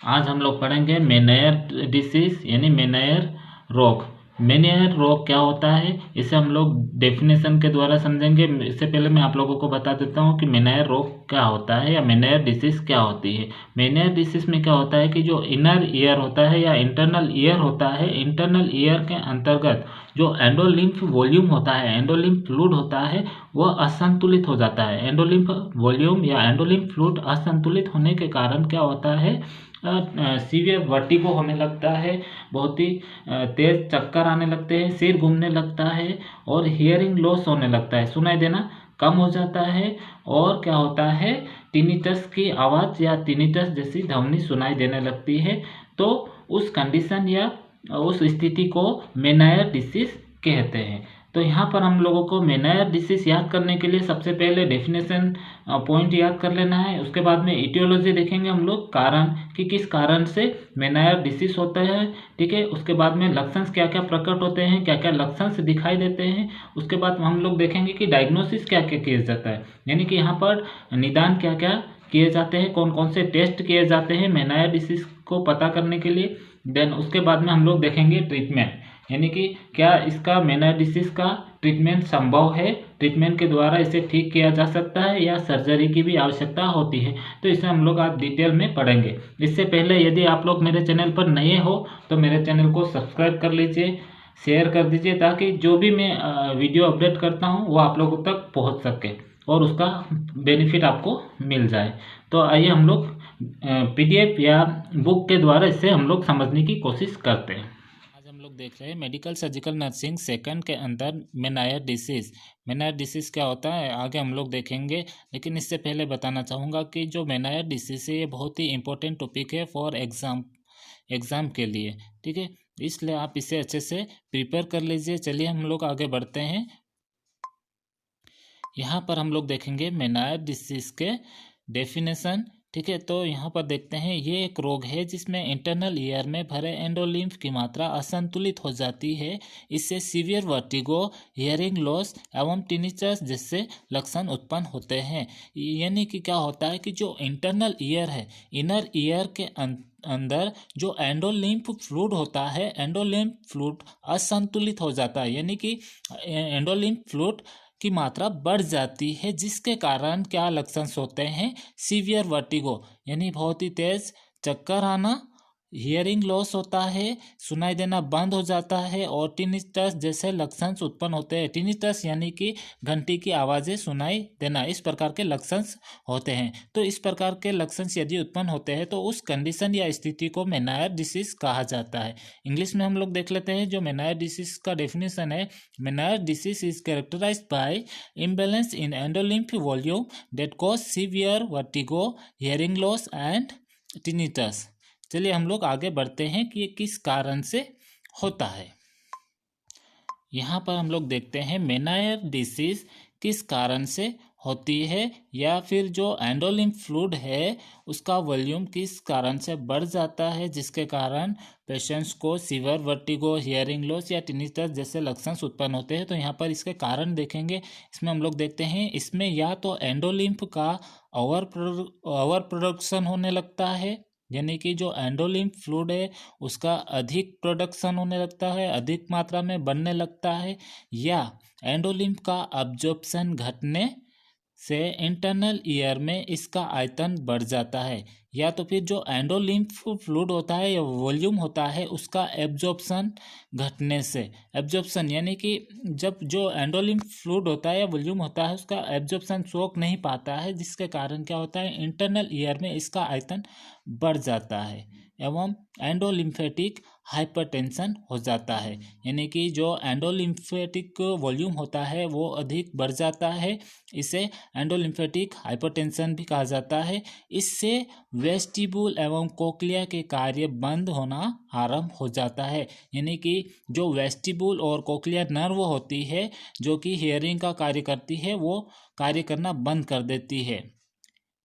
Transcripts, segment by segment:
आज हम लोग पढ़ेंगे मेनियर डिसीज यानी मेनियर रोग। मेनियर रोग क्या होता है, इसे हम लोग डेफिनेशन के द्वारा समझेंगे। इससे पहले मैं आप लोगों को बता देता हूँ कि मेनियर रोग क्या होता है या मेनियर डिसीज क्या होती है। मेनियर डिसीज में क्या होता है कि जो इनर ईयर होता है या इंटरनल ईयर होता है, इंटरनल ईयर के अंतर्गत जो एंडोलिम्फ वॉल्यूम होता है, एंडोलिम्फ फ्लूइड होता है, वह असंतुलित हो जाता है। एंडोलिम्फ वॉल्यूम या एंडोलिम्फ फ्लूइड असंतुलित होने के कारण क्या होता है, सीवियर वर्टिगो होने लगता है, बहुत ही तेज चक्कर आने लगते हैं, सिर घूमने लगता है और हियरिंग लॉस होने लगता है, सुनाई देना कम हो जाता है। और क्या होता है, टिनिटस की आवाज़ या टिनिटस जैसी ध्वनि सुनाई देने लगती है। तो उस कंडीशन या उस स्थिति को मेनायर डिसीज कहते हैं। तो यहाँ पर हम लोगों को मेनायर डिसीज याद करने के लिए सबसे पहले डेफिनेशन पॉइंट याद कर लेना है। उसके बाद में इटियोलॉजी देखेंगे हम लोग, कारण कि किस कारण से मेनायर डिसीज होता है। ठीक है, उसके बाद में लक्षण क्या क्या प्रकट होते हैं, क्या क्या लक्षण से दिखाई देते हैं। उसके बाद हम लोग देखेंगे कि डायग्नोसिस क्या क्या किया जाता है, यानी कि यहाँ पर निदान क्या क्या किए जाते हैं, कौन कौन से टेस्ट किए जाते हैं मेनायर डिसीज को पता करने के लिए। देन उसके बाद में हम लोग देखेंगे ट्रीटमेंट, यानी कि क्या इसका मेनियर डिसीज का ट्रीटमेंट संभव है, ट्रीटमेंट के द्वारा इसे ठीक किया जा सकता है या सर्जरी की भी आवश्यकता होती है। तो इसे हम लोग आज डिटेल में पढ़ेंगे। इससे पहले यदि आप लोग मेरे चैनल पर नए हो तो मेरे चैनल को सब्सक्राइब कर लीजिए, शेयर कर दीजिए, ताकि जो भी मैं वीडियो अपडेट करता हूँ वो आप लोगों तक पहुँच सके और उसका बेनिफिट आपको मिल जाए। तो आइए हम लोग पीडीएफ या बुक के द्वारा इसे हम लोग समझने की कोशिश करते हैं। आज हम लोग देख रहे हैं मेडिकल सर्जिकल नर्सिंग सेकंड के अंदर मेनायर डिसीज। मेनायर डिसीज क्या होता है आगे हम लोग देखेंगे, लेकिन इससे पहले बताना चाहूँगा कि जो मेनायर डिसीज है ये बहुत ही इंपॉर्टेंट टॉपिक है फॉर एग्ज़ाम के लिए। ठीक है, इसलिए आप इसे अच्छे से प्रिपेयर कर लीजिए। चलिए हम लोग आगे बढ़ते हैं। यहाँ पर हम लोग देखेंगे मेनायर डिसीज के डेफिनेशन। ठीक है, तो यहाँ पर देखते हैं ये एक रोग है जिसमें इंटरनल ईयर में भरे एंडोलिम्फ की मात्रा असंतुलित हो जाती है। इससे सीवियर वर्टिगो, हियरिंग लॉस एवं टिनिचस जैसे लक्षण उत्पन्न होते हैं। यानी कि क्या होता है कि जो इंटरनल ईयर है, इनर ईयर के अंदर जो एंडोलिम्फ फ्लूइड होता है, एंडोलिम्फ फ्लूइड असंतुलित हो जाता है, यानी कि एंडोलिम्फ फ्लूइड की मात्रा बढ़ जाती है, जिसके कारण क्या लक्षण होते हैं, सीवियर वर्टिगो यानी बहुत ही तेज चक्कर आना, हियरिंग लॉस होता है, सुनाई देना बंद हो जाता है और टिनिटस जैसे लक्षण उत्पन्न होते हैं। टिनिटस यानी कि घंटी की आवाज़ें सुनाई देना, इस प्रकार के लक्षण होते हैं। तो इस प्रकार के लक्षण यदि उत्पन्न होते हैं तो उस कंडीशन या स्थिति को मेनायर डिसीज कहा जाता है। इंग्लिश में हम लोग देख लेते हैं जो मेनायर डिसीज का डेफिनेशन है। Meniere's disease is characterized by imbalance in endolymph volume that cause severe vertigo, hearing loss and tinnitus। चलिए हम लोग आगे बढ़ते हैं कि ये किस कारण से होता है। यहाँ पर हम लोग देखते हैं मेनायर डिसीज किस कारण से होती है, या फिर जो एंडोलिम्फ फ्लूइड है उसका वॉल्यूम किस कारण से बढ़ जाता है, जिसके कारण पेशेंट्स को सीवियर वर्टिगो, हियरिंग लॉस या टिनिटस जैसे लक्षण उत्पन्न होते हैं। तो यहाँ पर इसके कारण देखेंगे। इसमें हम लोग देखते हैं इसमें या तो एंडोलिम्फ का ओवर प्रोडक्शन होने लगता है, यानी कि जो एंडोलिम्फ फ्लूइड है उसका अधिक प्रोडक्शन होने लगता है, अधिक मात्रा में बनने लगता है, या एंडोलिम्फ का अब्जॉर्प्शन घटने से इंटरनल ईयर में इसका आयतन बढ़ जाता है, या तो फिर जो एंडोलिम्फ फ्लूइड होता है या वॉल्यूम होता है उसका एब्जॉर्प्शन घटने से। एब्जॉर्प्शन यानी कि जब जो एंडोलिम्फ फ्लूइड होता है या वॉल्यूम होता है उसका एब्जॉर्प्शन सोख नहीं पाता है, जिसके कारण क्या होता है, इंटरनल ईयर में इसका आयतन बढ़ जाता है एवं एंडोलिम्फेटिक हाइपरटेंशन हो जाता है। यानी कि जो एंडोलिम्फेटिक वॉल्यूम होता है वो अधिक बढ़ जाता है, इसे एंडोलिम्फेटिक हाइपरटेंशन भी कहा जाता है। इससे वेस्टिबुल एवं कोक्लिया के कार्य बंद होना आरंभ हो जाता है, यानी कि जो वेस्टिबुल और कोक्लिया नर्व होती है जो कि हियरिंग का कार्य करती है, वो कार्य करना बंद कर देती है।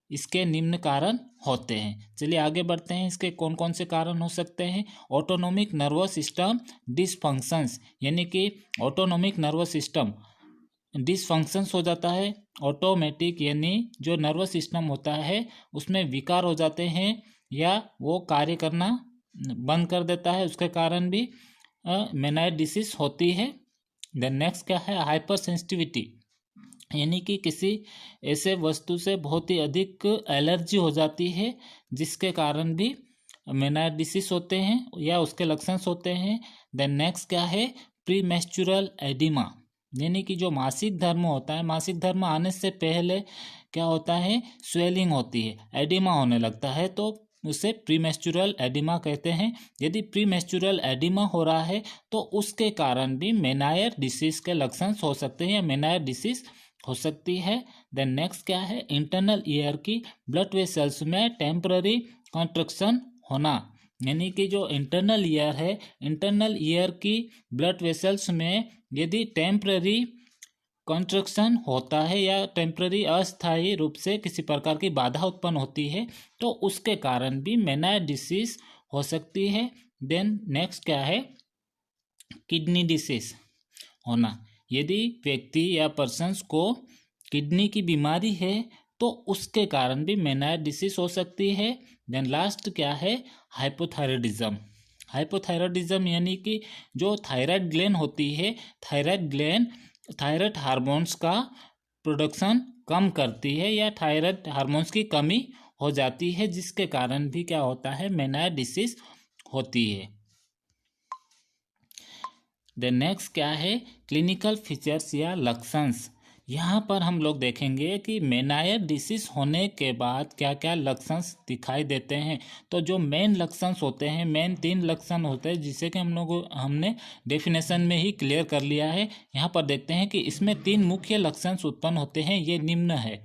इसके निम्न कारण होते हैं। चलिए आगे बढ़ते हैं, इसके कौन कौन से कारण हो सकते हैं। ऑटोनोमिक नर्वस सिस्टम डिसफंक्शंस, यानी कि ऑटोनोमिक नर्वस सिस्टम डिसफंक्शंस हो जाता है। ऑटोमेटिक यानी जो नर्वस सिस्टम होता है उसमें विकार हो जाते हैं, या वो कार्य करना बंद कर देता है, उसके कारण भी मेनाइट डिसीज होती है। देन नेक्स्ट क्या है, हाइपर सेंसिटिविटी, यानी कि किसी ऐसे वस्तु से बहुत ही अधिक एलर्जी हो जाती है जिसके कारण भी मेनाइट डिसीज होते हैं या उसके लक्षण होते हैं। देन नेक्स्ट क्या है, प्रीमेस्चुरल एडिमा, यानी कि जो मासिक धर्म होता है, मासिक धर्म आने से पहले क्या होता है, स्वेलिंग होती है, एडिमा होने लगता है, तो उसे प्रीमेस्चुरल एडिमा कहते हैं। यदि प्रीमेस्चुरल एडिमा हो रहा है तो उसके कारण भी मेनायर डिसीज के लक्षण हो सकते हैं या मेनायर डिसीज हो सकती है। देन नेक्स्ट क्या है, इंटरनल ईयर की ब्लड वेसल्स में टेम्पररी कॉन्ट्रैक्शन होना, यानी कि जो इंटरनल ईयर है, इंटरनल ईयर की ब्लड वेसल्स में यदि टेम्पररी कॉन्ट्रैक्शन होता है या टेम्पररी अस्थायी रूप से किसी प्रकार की बाधा उत्पन्न होती है तो उसके कारण भी मेनाइट डिसीज हो सकती है। देन नेक्स्ट क्या है, किडनी डिसीज होना, यदि व्यक्ति या पर्सन्स को किडनी की बीमारी है तो उसके कारण भी मेनाइट डिसीज हो सकती है। देन लास्ट क्या है, हाइपोथायरॉयडिज्म, हाइपोथायरॉयडिज्म यानी कि जो थायराइड ग्लैंड होती है, थायराइड ग्लैंड थायराइड हार्मोन्स का प्रोडक्शन कम करती है या थायराइड हार्मोन्स की कमी हो जाती है जिसके कारण भी क्या होता है, मेनाइट डिसीज होती है। देन नेक्स्ट क्या है, क्लिनिकल फीचर्स या लक्षण, यहाँ पर हम लोग देखेंगे कि मेनायर डिसीज होने के बाद क्या क्या लक्षण दिखाई देते हैं। तो जो मेन लक्षण होते हैं, मेन 3 लक्षण होते हैं जिसे कि हमने डेफिनेशन में ही क्लियर कर लिया है। यहाँ पर देखते हैं कि इसमें 3 मुख्य लक्षण उत्पन्न होते हैं, ये निम्न है।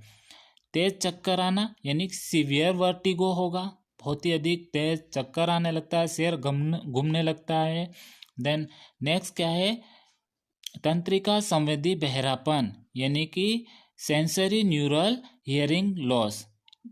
तेज चक्कर आना, यानी सीवियर वर्टिगो होगा, बहुत ही अधिक तेज चक्कर आने लगता है, सिर घूमने लगता है। देन नेक्स्ट क्या है, तंत्रिका संवेदी बहरापन, यानी कि सेंसरी न्यूरल हियरिंग लॉस।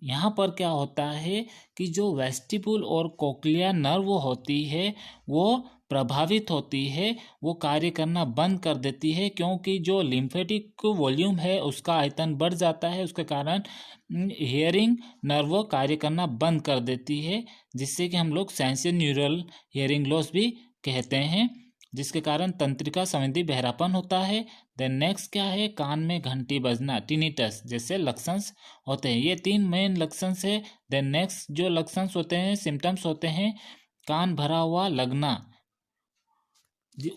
यहाँ पर क्या होता है कि जो वेस्टिबुल और कोक्लिया नर्व होती है वो प्रभावित होती है, वो कार्य करना बंद कर देती है, क्योंकि जो लिम्फेटिक वॉल्यूम है उसका आयतन बढ़ जाता है, उसके कारण हियरिंग नर्व कार्य करना बंद कर देती है, जिससे कि हम लोग सेंसरी न्यूरल हियरिंग लॉस भी कहते हैं, जिसके कारण तंत्रिका संवेदी बहरापन होता है। देन नेक्स्ट क्या है, कान में घंटी बजना, टिनिटस जैसे लक्षण होते हैं। ये 3 मेन लक्षण है। देन नेक्स्ट जो लक्षण होते हैं, सिम्टम्स होते हैं, कान भरा हुआ लगना,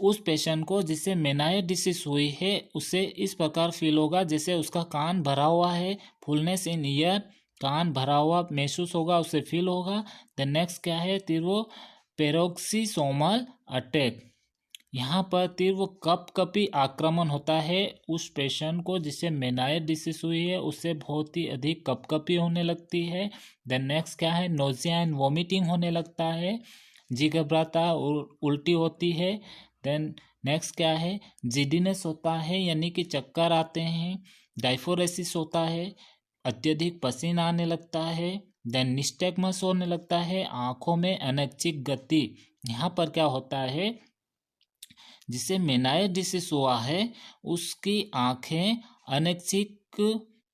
उस पेशेंट को जिससे मेनायर डिसीज हुई है उसे इस प्रकार फील होगा जैसे उसका कान भरा हुआ है, फुलनेस इन ईयर, कान भरा हुआ महसूस होगा, उसे फील होगा। देन नेक्स्ट क्या है, तीव्र पेरोक्सिसोमल अटैक, यहाँ पर तीव्र कपकपी आक्रमण होता है उस पेशेंट को जिससे मेनायर डिसीज हुई है, उससे बहुत ही अधिक कपकपी होने लगती है। देन नेक्स्ट क्या है, नोजिया एंड वॉमिटिंग होने लगता है, जी घबराता, उल्टी होती है। देन नेक्स्ट क्या है, जिडीनेस होता है, यानी कि चक्कर आते हैं। डायफोरेसिस होता है, अत्यधिक पसीना आने लगता है। देन निस्टैग्मस होने लगता है, आँखों में अनैच्छिक गति, यहाँ पर क्या होता है, जिसे मेनायर डिसीज हुआ है उसकी आँखें अनैच्छिक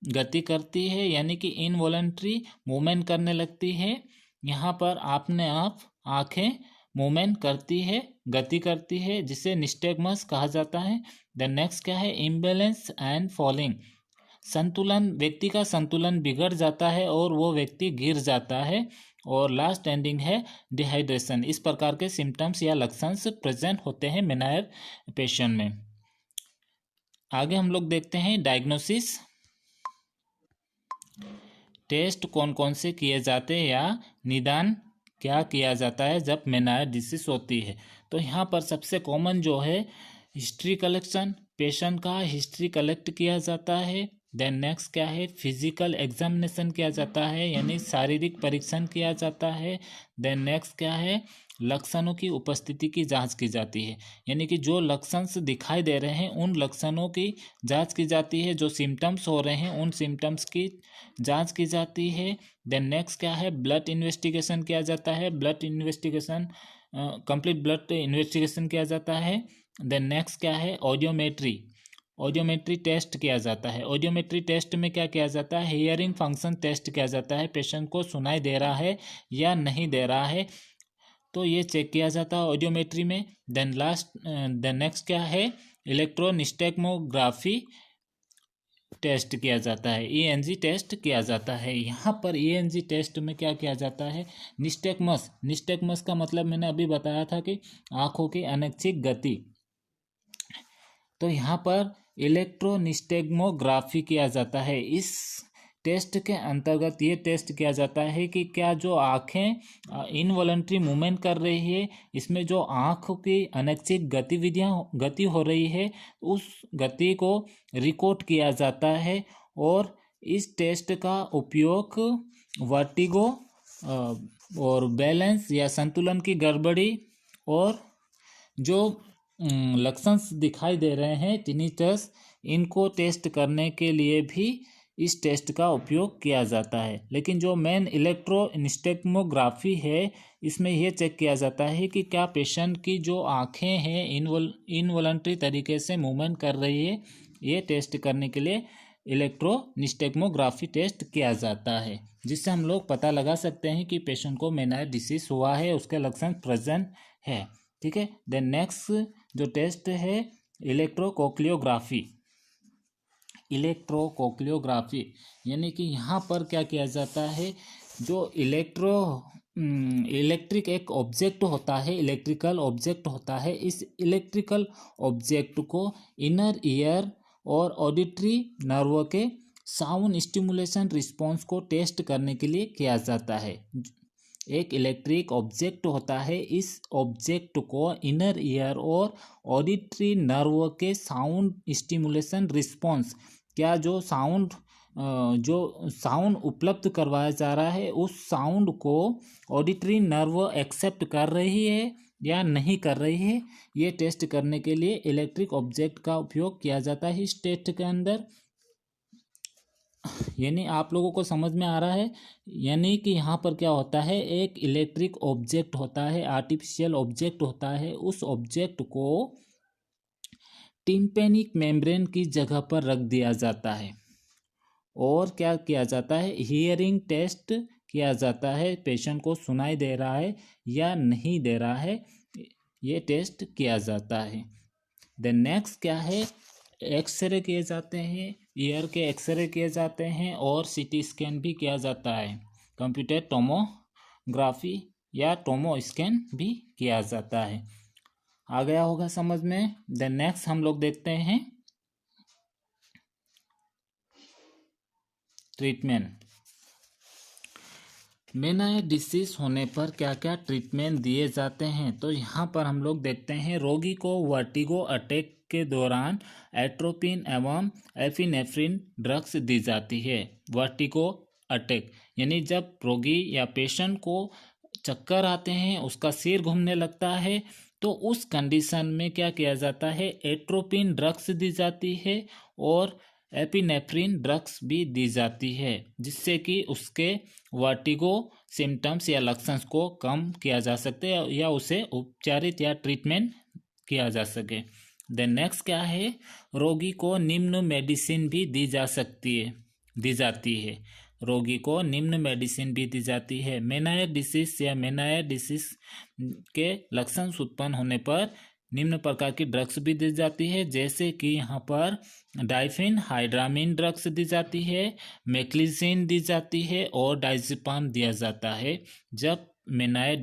गति करती है, यानी कि इनवॉलंटरी मूवमेंट करने लगती है। यहाँ पर आपने आप आँखें मूवमेंट करती है, गति करती है, जिसे निस्टैग्मस कहा जाता है। देन नेक्स्ट क्या है, इम्बैलेंस एंड फॉलिंग, संतुलन, व्यक्ति का संतुलन बिगड़ जाता है और वो व्यक्ति गिर जाता है। और लास्ट एंडिंग है डिहाइड्रेशन। इस प्रकार के सिम्टम्स या लक्षण प्रेजेंट होते हैं मेनायर पेशेंट में। आगे हम लोग देखते हैं डायग्नोसिस, टेस्ट कौन कौन से किए जाते हैं या निदान क्या किया जाता है जब मेनायर डिसीज होती है। तो यहाँ पर सबसे कॉमन जो है हिस्ट्री कलेक्शन, पेशेंट का हिस्ट्री कलेक्ट किया जाता है। देन नेक्स्ट क्या है, फिजिकल एग्जामिनेशन किया जाता है, यानी शारीरिक परीक्षण किया जाता है। देन नेक्स्ट क्या है, लक्षणों की उपस्थिति की जांच की जाती है, यानी कि जो लक्षण दिखाई दे रहे हैं उन लक्षणों की जांच की जाती है, जो सिम्टम्स हो रहे हैं उन सिम्टम्स की जांच की जाती है। देन नेक्स्ट क्या है, ब्लड इन्वेस्टिगेशन किया जाता है, blood investigation complete blood investigation किया जाता है। देन नेक्स्ट क्या है, ऑडियोमेट्री, ऑडियोमेट्री टेस्ट किया जाता है। ऑडियोमेट्री टेस्ट में क्या किया जाता है, हियरिंग फंक्शन टेस्ट किया जाता है, पेशेंट को सुनाई दे रहा है या नहीं दे रहा है, तो ये चेक किया जाता है ऑडियोमेट्री में। देन नेक्स्ट क्या है, इलेक्ट्रोनिस्टेग्मोग्राफी टेस्ट किया जाता है, ईएनजी टेस्ट किया जाता है। यहाँ पर ईएनजी टेस्ट में क्या किया जाता है, निस्टेगमस का मतलब मैंने अभी बताया था कि आँखों की अनैच्छिक गति, तो यहाँ पर इलेक्ट्रोनिस्टेग्मोग्राफी किया जाता है। इस टेस्ट के अंतर्गत ये टेस्ट किया जाता है कि क्या जो आँखें इनवॉलंटरी मूवमेंट कर रही है, इसमें जो आँख की अनैच्छिक गति हो रही है, उस गति को रिकॉर्ड किया जाता है। और इस टेस्ट का उपयोग वर्टिगो और बैलेंस या संतुलन की गड़बड़ी और जो लक्षण दिखाई दे रहे हैं टिनिटस, इनको टेस्ट करने के लिए भी इस टेस्ट का उपयोग किया जाता है। लेकिन जो मेन इलेक्ट्रोनिस्टेग्मोग्राफी है, इसमें यह चेक किया जाता है कि क्या पेशेंट की जो आँखें हैं इनवॉलंटरी तरीके से मूवमेंट कर रही है। ये टेस्ट करने के लिए इलेक्ट्रोनिस्टेग्मोग्राफी टेस्ट किया जाता है, जिससे हम लोग पता लगा सकते हैं कि पेशेंट को मेनायर डिसीज हुआ है, उसके लक्षण प्रेजेंट है। ठीक है। देन नेक्स्ट जो टेस्ट है इलेक्ट्रोकोक्लियोग्राफी। इलेक्ट्रोकोक्लियोग्राफी यानी कि यहाँ पर क्या किया जाता है, जो इलेक्ट्रिक एक ऑब्जेक्ट होता है, इलेक्ट्रिकल ऑब्जेक्ट होता है, इस इलेक्ट्रिकल ऑब्जेक्ट को इनर ईयर और ऑडिटरी नर्व के साउंड स्टिमुलेशन रिस्पॉन्स को टेस्ट करने के लिए किया जाता है। एक इलेक्ट्रिक ऑब्जेक्ट होता है, इस ऑब्जेक्ट को इनर ईयर और ऑडिटरी नर्व के साउंड स्टिमुलेशन रिस्पॉन्स, क्या जो साउंड उपलब्ध करवाया जा रहा है, उस साउंड को ऑडिटरी नर्व एक्सेप्ट कर रही है या नहीं कर रही है, ये टेस्ट करने के लिए इलेक्ट्रिक ऑब्जेक्ट का उपयोग किया जाता है इस टेस्ट के अंदर। यानी आप लोगों को समझ में आ रहा है, यानी कि यहाँ पर क्या होता है, एक इलेक्ट्रिक ऑब्जेक्ट होता है, आर्टिफिशियल ऑब्जेक्ट होता है, उस ऑब्जेक्ट को टिम्पेनिक मेम्ब्रेन की जगह पर रख दिया जाता है और क्या किया जाता है, हियरिंग टेस्ट किया जाता है, पेशेंट को सुनाई दे रहा है या नहीं दे रहा है, ये टेस्ट किया जाता है। देन नेक्स्ट क्या है, एक्सरे किए जाते हैं, ईयर के एक्सरे किए जाते हैं और सीटी स्कैन भी किया जाता है, कंप्यूटर टोमोग्राफी या टोमो स्कैन भी किया जाता है। आ गया होगा समझ में। देन नेक्स्ट हम लोग देखते हैं ट्रीटमेंट। मेनायर डिसीज होने पर क्या क्या ट्रीटमेंट दिए जाते हैं, तो यहाँ पर हम लोग देखते हैं रोगी को वर्टिगो अटैक के दौरान एट्रोपिन एवं एफिनेफ्रिन ड्रग्स दी जाती है। वर्टिगो अटैक यानी जब रोगी या पेशेंट को चक्कर आते हैं, उसका सिर घूमने लगता है, तो उस कंडीशन में क्या किया जाता है, एट्रोपिन ड्रग्स दी जाती है और एपिनेफ्रिन ड्रग्स भी दी जाती है, जिससे कि उसके वर्टिगो सिम्टम्स या लक्षण को कम किया जा सके या उसे उपचारित या ट्रीटमेंट किया जा सके। देन नेक्स्ट क्या है, रोगी को निम्न मेडिसिन भी दी जाती है। रोगी को निम्न मेडिसिन भी दी जाती है। मेनायर डिसीज के लक्षण उत्पन्न होने पर निम्न प्रकार की ड्रग्स भी दी जाती है, जैसे कि यहाँ पर डाइफिन हाइड्रामिन ड्रग्स दी जाती है, मेक्लिजिन दी जाती है और डाइज़ेपाम दिया जाता है जब मेनायर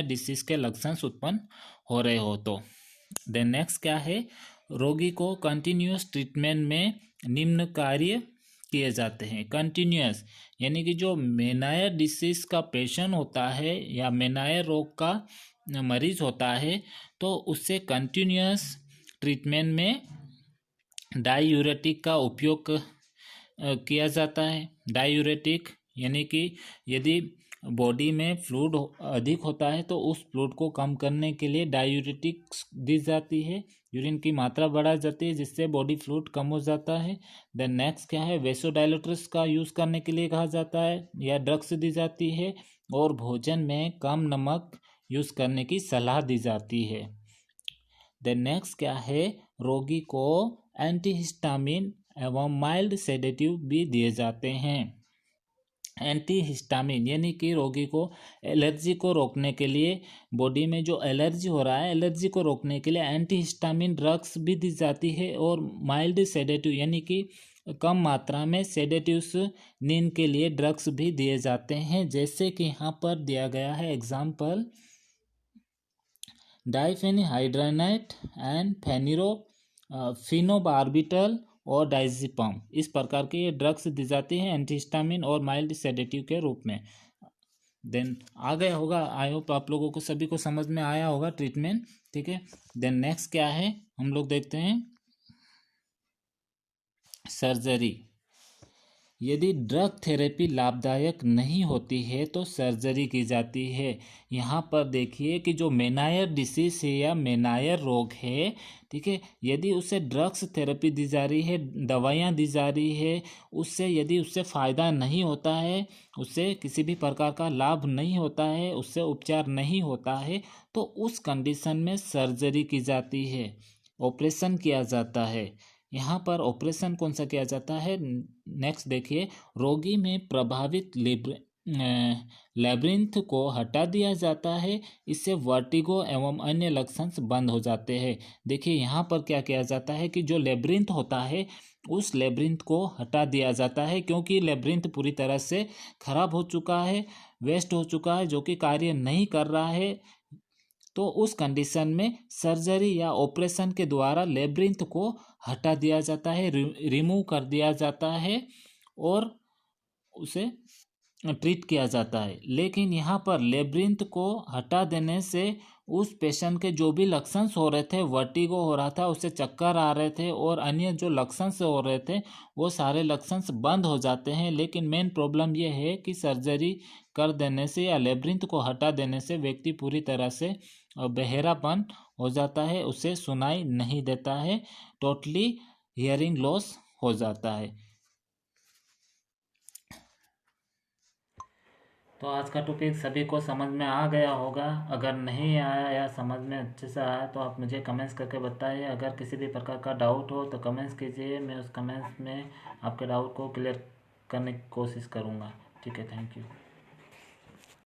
डिसीज के लक्षण उत्पन्न हो रहे हो तो। देन नेक्स्ट क्या है, रोगी को कंटिन्यूअस ट्रीटमेंट में निम्न कार्य किए जाते हैं। कंटिन्यूअस यानी कि जो मेनायर डिसीज का पेशेंट होता है या मेनायर रोग का मरीज होता है, तो उससे कंटिन्यूअस ट्रीटमेंट में डायूरेटिक का उपयोग किया जाता है। डायूरेटिक यानी कि यदि बॉडी में फ्लूइड अधिक होता है तो उस फ्लूइड को कम करने के लिए डायूरेटिक्स दी जाती है, यूरिन की मात्रा बढ़ा जाती है, जिससे बॉडी फ्लूइड कम हो जाता है। देन नेक्स्ट क्या है, वेसोडाइलेटर्स का यूज़ करने के लिए कहा जाता है या ड्रग्स दी जाती है, और भोजन में कम नमक यूज़ करने की सलाह दी जाती है। देन नेक्स्ट क्या है, रोगी को एंटीहिस्टामिन एवं माइल्ड सेडेटिव भी दिए जाते हैं। एंटीहिस्टामिन यानी कि रोगी को एलर्जी को रोकने के लिए, बॉडी में जो एलर्जी हो रहा है एलर्जी को रोकने के लिए एंटीहिस्टामिन ड्रग्स भी दी जाती है। और माइल्ड सेडेटिव यानी कि कम मात्रा में सेडेटिव्स, नींद के लिए ड्रग्स भी दिए जाते हैं। जैसे कि यहाँ पर दिया गया है एग्जाम्पल, डाइफेनिहाइड्रोनाइट एंड फिनोबार्बिटल और डाइजिपम, इस प्रकार के ये ड्रग्स दी जाती हैं एंटीहिस्टामिन और माइल्ड सेडेटिव के रूप में। देन आ गया होगा, आई होप आप लोगों को सभी को समझ में आया होगा ट्रीटमेंट, ठीक है। देन नेक्स्ट क्या है हम लोग देखते हैं, सर्जरी। यदि ड्रग थेरेपी लाभदायक नहीं होती है तो सर्जरी की जाती है। यहाँ पर देखिए कि जो मेनायर डिसीज है या मेनायर रोग है, ठीक है, यदि उसे ड्रग्स थेरेपी दी जा रही है, दवाइयाँ दी जा रही है, उससे यदि उससे फ़ायदा नहीं होता है, उससे किसी भी प्रकार का लाभ नहीं होता है, उससे उपचार नहीं होता है, तो उस कंडीशन में सर्जरी की जाती है, ऑपरेशन किया जाता है। यहाँ पर ऑपरेशन कौन सा किया जाता है, नेक्स्ट देखिए, रोगी में प्रभावित लैब्रिन्थ को हटा दिया जाता है, इससे वर्टिगो एवं अन्य लक्षण बंद हो जाते हैं। देखिए यहाँ पर क्या किया जाता है कि जो लैब्रिन्थ होता है उस लैब्रिन्थ को हटा दिया जाता है, क्योंकि लैब्रिन्थ पूरी तरह से खराब हो चुका है, वेस्ट हो चुका है, जो कि कार्य नहीं कर रहा है। तो उस कंडीशन में सर्जरी या ऑपरेशन के द्वारा लैब्रिन्थ को हटा दिया जाता है, रिमूव कर दिया जाता है और उसे ट्रीट किया जाता है। लेकिन यहाँ पर लैब्रिन्थ को हटा देने से उस पेशेंट के जो भी लक्षण हो रहे थे, वर्टिगो हो रहा था, उसे चक्कर आ रहे थे और अन्य जो लक्षण हो रहे थे वो सारे लक्षण बंद हो जाते हैं। लेकिन मेन प्रॉब्लम ये है कि सर्जरी कर देने से या लैब्रिन्थ को हटा देने से व्यक्ति पूरी तरह से बहरापन हो जाता है, उसे सुनाई नहीं देता है, टोटली हियरिंग लॉस हो जाता है। तो आज का टॉपिक सभी को समझ में आ गया होगा। अगर नहीं आया या समझ में अच्छे से आया तो आप मुझे कमेंट्स करके बताइए। अगर किसी भी प्रकार का डाउट हो तो कमेंट्स कीजिए, मैं उस कमेंट्स में आपके डाउट को क्लियर करने की कोशिश करूँगा। ठीक है, थैंक यू।